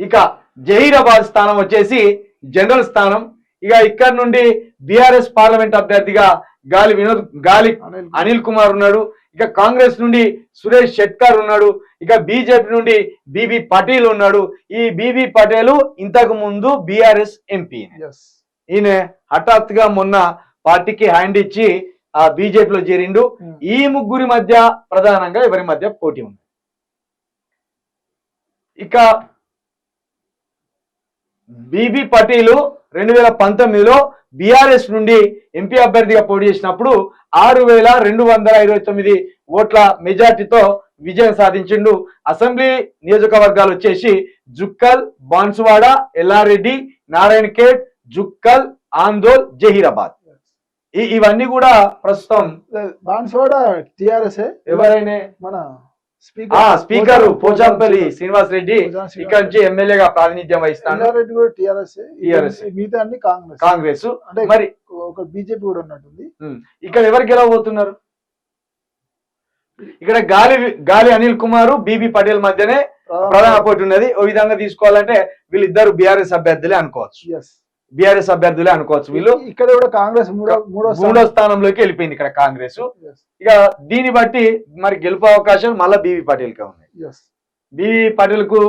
ఇక జహీరాబాద్ స్థానం వచ్చేసి జనరల్ స్థానం. ఇక ఇక్కడ నుండి బీఆర్ఎస్ పార్లమెంట్ అభ్యర్థిగా గాలి అనిల్ కుమార్ ఉన్నాడు. ఇక కాంగ్రెస్ నుండి సురేష్ షెట్కర్ ఉన్నాడు. ఇక బీజేపీ నుండి బీబీ పటేల్ ఉన్నాడు. ఈ బీబీ పటేల్ ఇంతకు ముందు బీఆర్ఎస్ ఎంపీ. ఈయన హఠాత్తుగా మొన్న పార్టీకి హ్యాండ్ ఇచ్చి ఆ బీజేపీలో చేరిండు. ఈ ముగ్గురి మధ్య ప్రధానంగా ఎవరి మధ్య పోటీ ఉంది. ఇక బీబీ పటేల్ 2019లో బీఆర్ఎస్ నుండి ఎంపీ అభ్యర్థిగా పోటీ చేసినప్పుడు 6,229 ఓట్ల మెజార్టీతో విజయం సాధించిండు. అసెంబ్లీ నియోజకవర్గాలు వచ్చేసి జుక్కల్, బాన్సువాడ, ఎల్లారెడ్డి, నారాయణఖేడ్, జుక్కల్, ఆందోల్, జహీరాబాద్. ఇవన్నీ కూడా ప్రస్తుతం బాన్సువాడ టిఆర్ఎస్ ఎవరైనా మన స్పీకర్ పోచంపల్లి శ్రీనివాస్ రెడ్డి ఇక్కడ నుంచి ఎమ్మెల్యేగా ప్రాతినిధ్యం వహిస్తాను. మిగతా అన్ని కాంగ్రెస్. మరి ఒక బీజేపీ కూడా ఉన్నట్టుంది. ఇక్కడ ఎవరు గెలవబోతున్నారు? ఇక్కడ గాలి అనిల్ కుమార్, బీబీ పటేల్ మధ్యనే ప్రధాన పోటీ ఉన్నది. ఓ విధంగా తీసుకోవాలంటే వీళ్ళిద్దరు బీఆర్ఎస్ అభ్యర్థులే అనుకోవచ్చు. వీళ్ళు ఇక్కడ కూడా కాంగ్రెస్ మూడో స్థానంలోకి వెళ్ళిపోయింది ఇక్కడ కాంగ్రెస్. ఇక దీన్ని బట్టి మరి గెలుపు అవకాశాలు మళ్ళా బీబీ పటేల్ కే ఉన్నాయి. బీబీ పటేల్ కు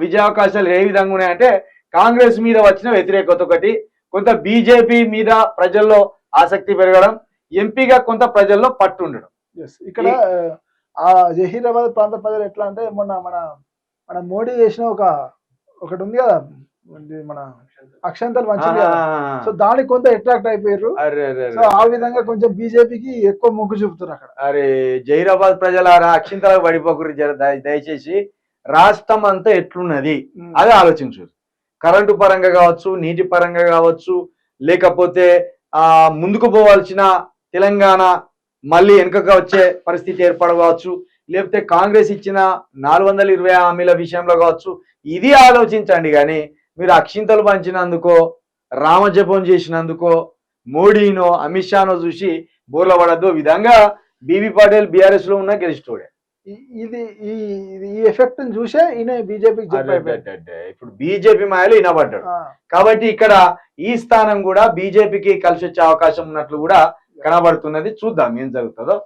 విజయావకాశాలు ఏ విధంగా ఉన్నాయంటే కాంగ్రెస్ మీద వచ్చిన వ్యతిరేకత ఒకటి, కొంత బీజేపీ మీద ప్రజల్లో ఆసక్తి పెరగడం, ఎంపీగా కొంత ప్రజల్లో పట్టు ఉండడం. ఇక్కడ ఆ జహీరాబాద్ ప్రాంత ప్రజలు ఎట్లా అంటే మొన్న మన మోడీ చేసిన ఒకటి ఉంది కదా మన అక్షంతలు మంచిది కదా, సో దానికి కొంత అట్రాక్ట్ అయిపోయారు. సో ఆ విధంగా కొంచెం బీజేపీకి ఎక్కువ మొగ్గు చూపుతారు అక్కడ. అరే జహీరాబాద్ ప్రజల అక్షింతలకు పడిపోకూరు దయచేసి. రాష్ట్రం అంతా ఎట్లున్నది అది ఆలోచించు. కరెంటు పరంగా కావచ్చు, నీటి పరంగా కావచ్చు, లేకపోతే ముందుకు పోవాల్సిన తెలంగాణ మళ్ళీ వెనుకగా వచ్చే పరిస్థితి ఏర్పడవచ్చు, లేకపోతే కాంగ్రెస్ ఇచ్చిన 420 హామీల విషయంలో కావచ్చు. ఇది ఆలోచించండి. కానీ మీరు అక్షింతలు పంచినందుకో, రామజపం చేసినందుకో, మోడీనో అమిత్ షానో చూసి బోర్ల పడద్దు. విధంగా బీబీ పటేల్ బీఆర్ఎస్ లో ఉన్న గెలిచిటోడే. ఈ ఎఫెక్ట్ చూసే ఈయన బీజేపీకి ఇప్పుడు బీజేపీ మాయలు వినబడ్డాడు. కాబట్టి ఇక్కడ ఈ స్థానం కూడా బీజేపీకి కలిసి వచ్చే అవకాశం ఉన్నట్లు కూడా కనబడుతున్నది. చూద్దాం ఏం జరుగుతుందో.